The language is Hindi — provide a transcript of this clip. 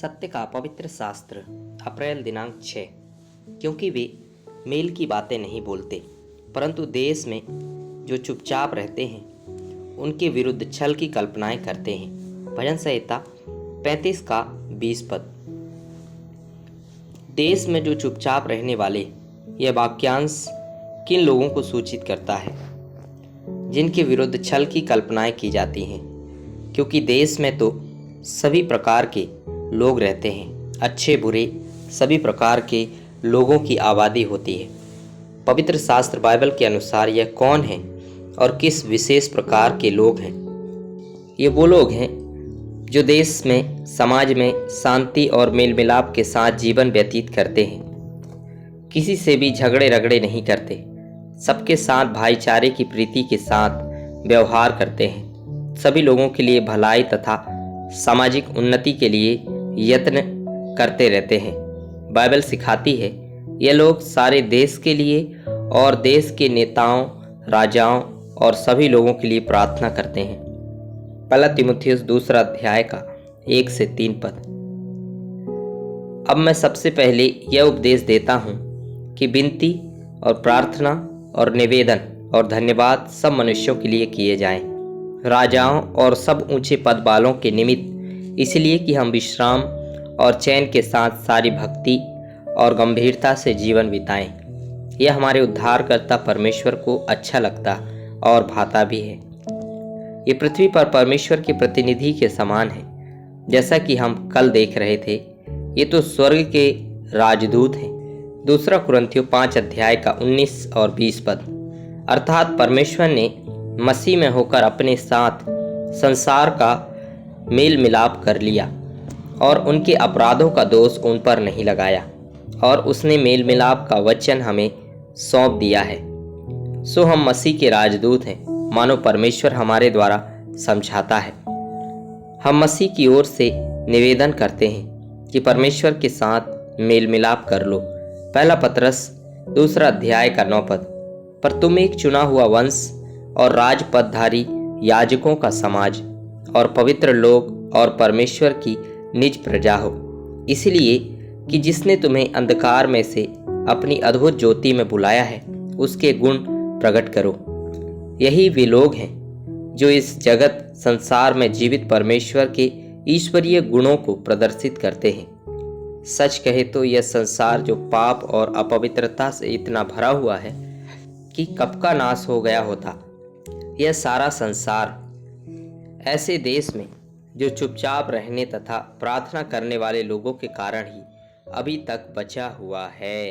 सत्य का पवित्र शास्त्र अप्रैल दिनांक 6। क्योंकि वे मेल की बातें नहीं बोलते, परंतु देश में जो चुपचाप रहते हैं उनके विरुद्ध छल की कल्पनाएं करते हैं। भजन संहिता 35 का 20 पद। देश में जो चुपचाप रहने वाले, यह वाक्यांश किन लोगों को सूचित करता है जिनके विरुद्ध छल की कल्पनाएं की जाती हैं? क्योंकि देश में तो सभी प्रकार के लोग रहते हैं, अच्छे बुरे सभी प्रकार के लोगों की आबादी होती है। पवित्र शास्त्र बाइबल के अनुसार यह कौन है और किस विशेष प्रकार के लोग हैं? ये वो लोग हैं जो देश में, समाज में शांति और मेल मिलाप के साथ जीवन व्यतीत करते हैं, किसी से भी झगड़े रगड़े नहीं करते, सबके साथ भाईचारे की प्रीति के साथ व्यवहार करते हैं, सभी लोगों के लिए भलाई तथा सामाजिक उन्नति के लिए यत्न करते रहते हैं। बाइबल सिखाती है ये लोग सारे देश के लिए और देश के नेताओं, राजाओं और सभी लोगों के लिए प्रार्थना करते हैं। पहला तीमुथियुस 2 अध्याय का 1 से 3 पद। अब मैं सबसे पहले यह उपदेश देता हूँ कि विनती और प्रार्थना और निवेदन और धन्यवाद सब मनुष्यों के लिए किए जाएं, राजाओं और सब ऊंचे पद वालों के निमित्त, इसलिए कि हम विश्राम और चैन के साथ सारी भक्ति और गंभीरता से जीवन बिताएं। यह हमारे उद्धारकर्ता परमेश्वर को अच्छा लगता और भाता भी है। ये पृथ्वी पर परमेश्वर के प्रतिनिधि के समान है। जैसा कि हम कल देख रहे थे, ये तो स्वर्ग के राजदूत हैं। 2 कुरिन्थियों 5 अध्याय का 19 और 20 पद। अर्थात परमेश्वर ने मसीह में होकर अपने साथ संसार का मेल मिलाप कर लिया और उनके अपराधों का दोष उन पर नहीं लगाया, और उसने मेल मिलाप का वचन हमें सौंप दिया है। सो हम मसीह के राजदूत हैं, मानो परमेश्वर हमारे द्वारा समझाता है। हम मसीह की ओर से निवेदन करते हैं कि परमेश्वर के साथ मेल मिलाप कर लो। पहला पतरस 2 अध्याय का 9 पद। पर तुम एक चुना हुआ वंश और राजपदधारी याजकों का समाज और पवित्र लोग और परमेश्वर की निज प्रजा हो, इसलिए कि जिसने तुम्हें अंधकार में से अपनी अद्भुत ज्योति में बुलाया है, उसके गुण प्रकट करो। यही वे लोग हैं जो इस जगत संसार में जीवित परमेश्वर के ईश्वरीय गुणों को प्रदर्शित करते हैं। सच कहे तो यह संसार जो पाप और अपवित्रता से इतना भरा हुआ है कि कब का नाश हो गया होता, यह सारा संसार ऐसे देश में जो चुपचाप रहने तथा प्रार्थना करने वाले लोगों के कारण ही अभी तक बचा हुआ है।